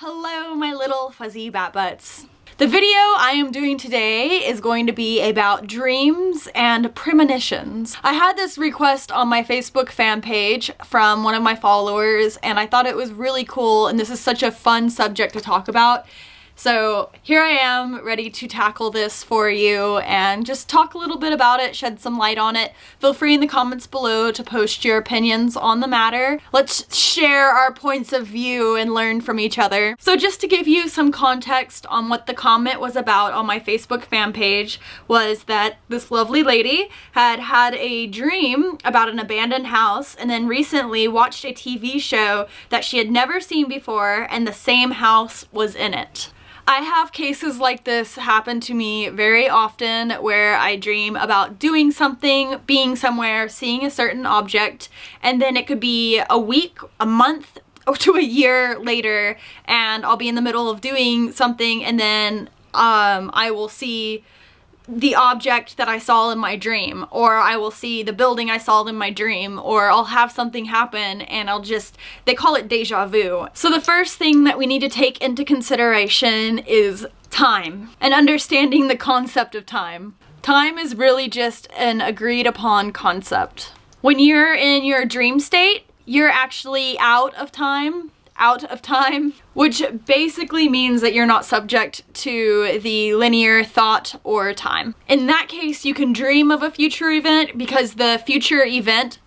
Hello, my little fuzzy bat butts. The video I am doing today is going to be about dreams and premonitions. I had this request on my Facebook fan page from one of my followers, and I thought it was really cool, and this is such a fun subject to talk about. So here I am, ready to tackle this for you and just talk a little bit about it, shed some light on it. Feel free in the comments below to post your opinions on the matter. Let's share our points of view and learn from each other. So just to give you some context on what the comment was about on my Facebook fan page was that this lovely lady had had a dream about an abandoned house and then recently watched a TV show that she had never seen before, and the same house was in it. I have cases like this happen to me very often where I dream about doing something, being somewhere, seeing a certain object, and then it could be a week, a month, or to a year later, and I'll be in the middle of doing something and then I will see the object that I saw in my dream, or I will see the building I saw in my dream, or I'll have something happen and they call it déjà vu. So the first thing that we need to take into consideration is time and understanding the concept of time. Time is really just an agreed upon concept. When you're in your dream state, you're actually out of time, which basically means that you're not subject to the linear thought or time. In that case, you can dream of a future event because the future event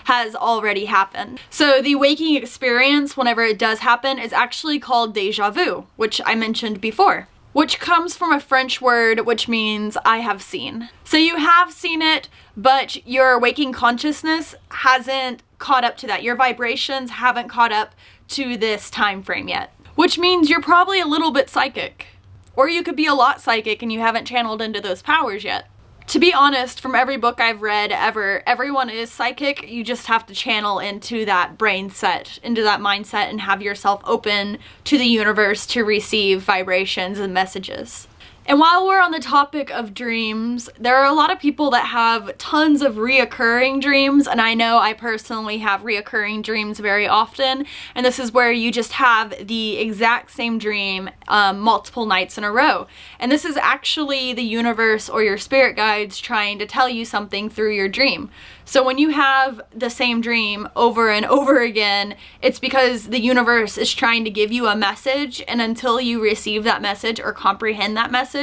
has already happened. So the waking experience, whenever it does happen, is actually called déjà vu, which I mentioned before, which comes from a French word which means I have seen. So you have seen it, but your waking consciousness hasn't caught up to that. Your vibrations haven't caught up to this time frame yet, which means you're probably a little bit psychic, or you could be a lot psychic and you haven't channeled into those powers yet. To be honest, from every book I've read ever, everyone is psychic. You just have to channel into that brain set, into that mindset, and have yourself open to the universe to receive vibrations and messages. And while we're on the topic of dreams, there are a lot of people that have tons of reoccurring dreams, and I know I personally have reoccurring dreams very often, and this is where you just have the exact same dream multiple nights in a row. And this is actually the universe or your spirit guides trying to tell you something through your dream. So when you have the same dream over and over again, it's because the universe is trying to give you a message, and until you receive that message or comprehend that message,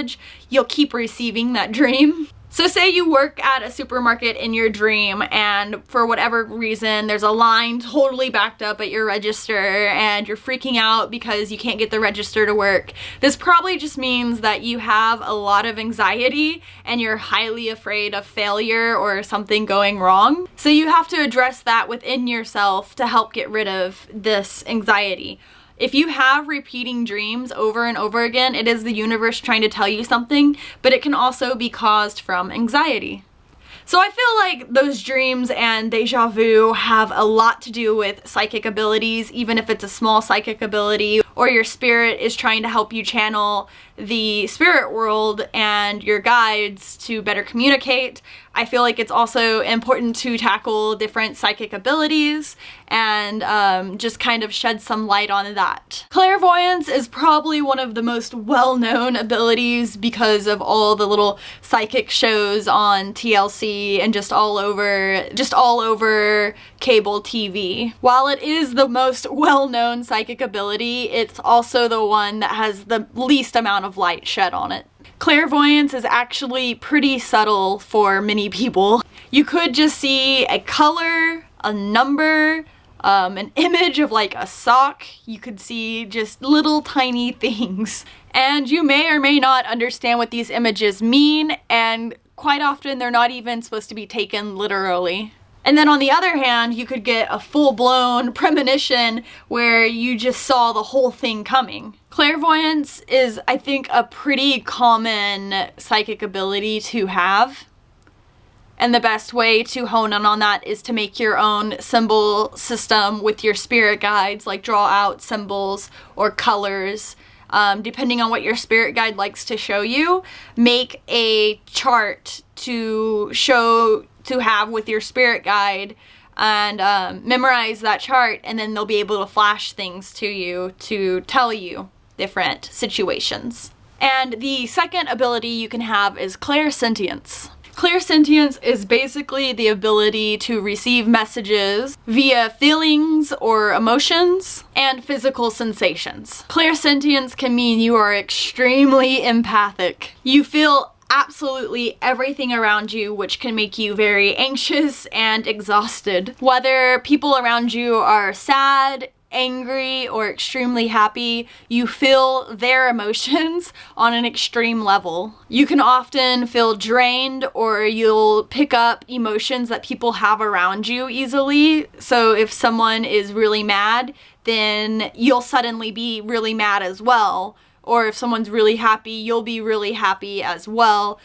you'll keep receiving that dream. So say you work at a supermarket in your dream and for whatever reason there's a line totally backed up at your register and you're freaking out because you can't get the register to work. This probably just means that you have a lot of anxiety and you're highly afraid of failure or something going wrong. So you have to address that within yourself to help get rid of this anxiety. If you have repeating dreams over and over again, it is the universe trying to tell you something, but it can also be caused from anxiety. So I feel like those dreams and déjà vu have a lot to do with psychic abilities, even if it's a small psychic ability, or your spirit is trying to help you channel the spirit world and your guides to better communicate. I feel like it's also important to tackle different psychic abilities and just kind of shed some light on that. Clairvoyance is probably one of the most well-known abilities because of all the little psychic shows on TLC and just all over cable TV. While it is the most well-known psychic ability, it's also the one that has the least amount of light shed on it. Clairvoyance is actually pretty subtle for many people. You could just see a color, a number, an image of like a sock. You could see just little tiny things. And you may or may not understand what these images mean, and quite often they're not even supposed to be taken literally. And then on the other hand, you could get a full-blown premonition where you just saw the whole thing coming. Clairvoyance is, I think, a pretty common psychic ability to have. And the best way to hone in on that is to make your own symbol system with your spirit guides, like draw out symbols or colors. Depending on what your spirit guide likes to show you, make a chart to have with your spirit guide and memorize that chart, and then they'll be able to flash things to you to tell you different situations. And the second ability you can have is Clairsentience. Clairsentience is basically the ability to receive messages via feelings or emotions and physical sensations. Clairsentience can mean you are extremely empathic. You feel absolutely everything around you, which can make you very anxious and exhausted. Whether people around you are sad, angry, or extremely happy, you feel their emotions on an extreme level. You can often feel drained, or you'll pick up emotions that people have around you easily. So if someone is really mad, then you'll suddenly be really mad as well. Or if someone's really happy, you'll be really happy as well.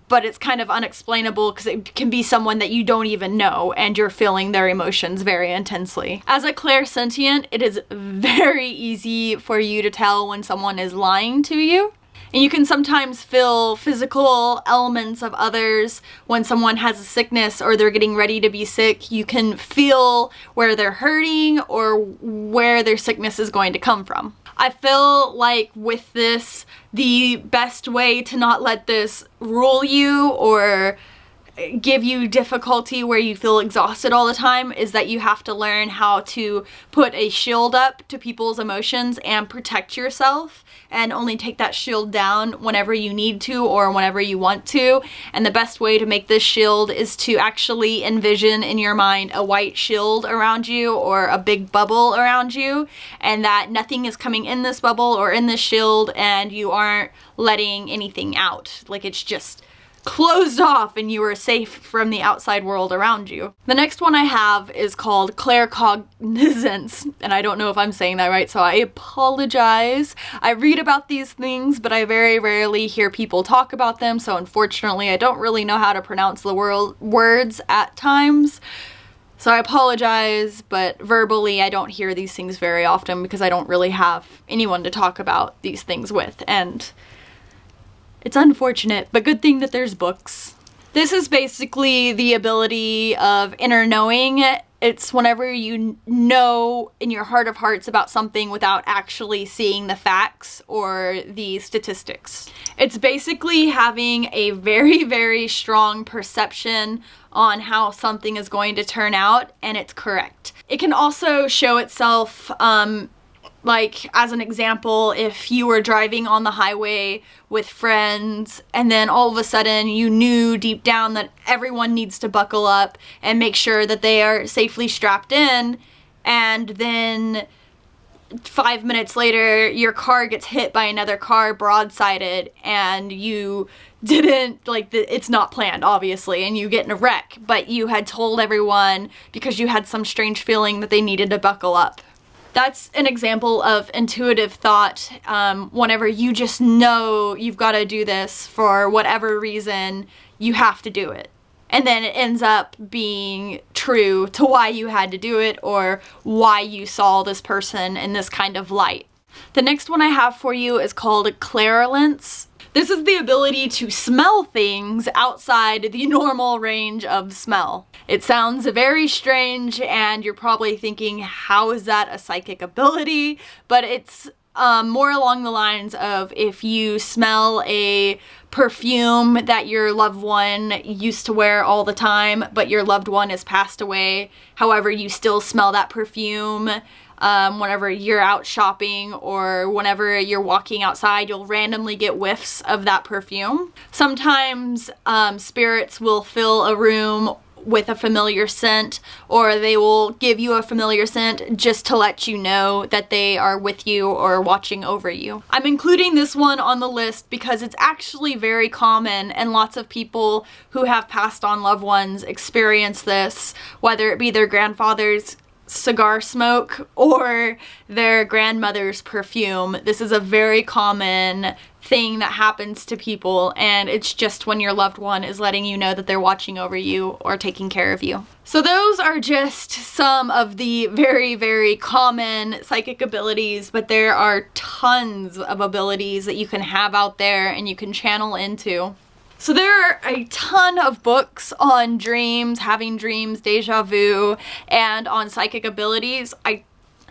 But it's kind of unexplainable because it can be someone that you don't even know and you're feeling their emotions very intensely. As a clairsentient, it is very easy for you to tell when someone is lying to you. And you can sometimes feel physical elements of others when someone has a sickness or they're getting ready to be sick. You can feel where they're hurting or where their sickness is going to come from. I feel like with this, the best way to not let this rule you or give you difficulty where you feel exhausted all the time is that you have to learn how to put a shield up to people's emotions and protect yourself, and only take that shield down whenever you need to or whenever you want to. And the best way to make this shield is to actually envision in your mind a white shield around you or a big bubble around you, and that nothing is coming in this bubble or in this shield, and you aren't letting anything out. Like it's just closed off and you are safe from the outside world around you. The next one I have is called Claircognizance, and I don't know if I'm saying that right, so I apologize. I read about these things, but I very rarely hear people talk about them, so unfortunately I don't really know how to pronounce the words at times. So I apologize, but verbally I don't hear these things very often because I don't really have anyone to talk about these things with, and it's unfortunate, but good thing that there's books. This is basically the ability of inner knowing. It's whenever you know in your heart of hearts about something without actually seeing the facts or the statistics. It's basically having a very, very strong perception on how something is going to turn out, and it's correct. It can also show itself like, as an example, if you were driving on the highway with friends and then all of a sudden you knew deep down that everyone needs to buckle up and make sure that they are safely strapped in, and then 5 minutes later your car gets hit by another car broadsided and you didn't, like, it's not planned obviously, and you get in a wreck, but you had told everyone because you had some strange feeling that they needed to buckle up. That's an example of intuitive thought, whenever you just know you've got to do this for whatever reason, you have to do it. And then it ends up being true to why you had to do it or why you saw this person in this kind of light. The next one I have for you is called Clairolfaction. This is the ability to smell things outside the normal range of smell. It sounds very strange and you're probably thinking, how is that a psychic ability? But it's more along the lines of if you smell a perfume that your loved one used to wear all the time, but your loved one has passed away. However, you still smell that perfume. Whenever you're out shopping or whenever you're walking outside, you'll randomly get whiffs of that perfume. Sometimes spirits will fill a room with a familiar scent, or they will give you a familiar scent just to let you know that they are with you or watching over you. I'm including this one on the list because it's actually very common, and lots of people who have passed on loved ones experience this, whether it be their grandfather's cigar smoke or their grandmother's perfume. This is a very common thing that happens to people, and it's just when your loved one is letting you know that they're watching over you or taking care of you. So those are just some of the very, very common psychic abilities, but there are tons of abilities that you can have out there and you can channel into. So there are a ton of books on dreams, having dreams, deja vu, and on psychic abilities. I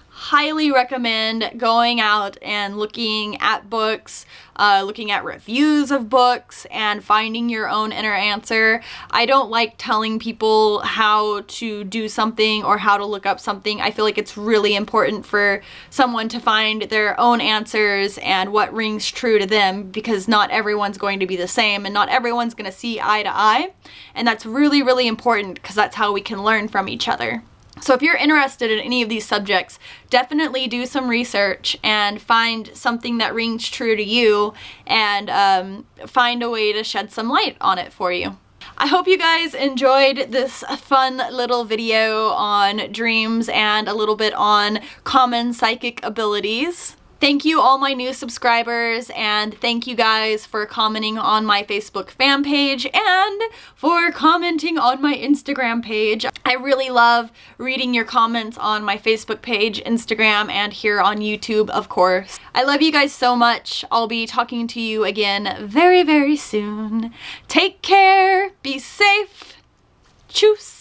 highly recommend going out and looking at books, looking at reviews of books, and finding your own inner answer. I don't like telling people how to do something or how to look up something. I feel like it's really important for someone to find their own answers and what rings true to them, because not everyone's going to be the same and not everyone's going to see eye to eye. And that's really, really important, because that's how we can learn from each other. So if you're interested in any of these subjects, definitely do some research and find something that rings true to you, and find a way to shed some light on it for you. I hope you guys enjoyed this fun little video on dreams and a little bit on common psychic abilities. Thank you all my new subscribers, and thank you guys for commenting on my Facebook fan page and for commenting on my Instagram page. I really love reading your comments on my Facebook page, Instagram, and here on YouTube, of course. I love you guys so much. I'll be talking to you again very, very soon. Take care, be safe, tschüss.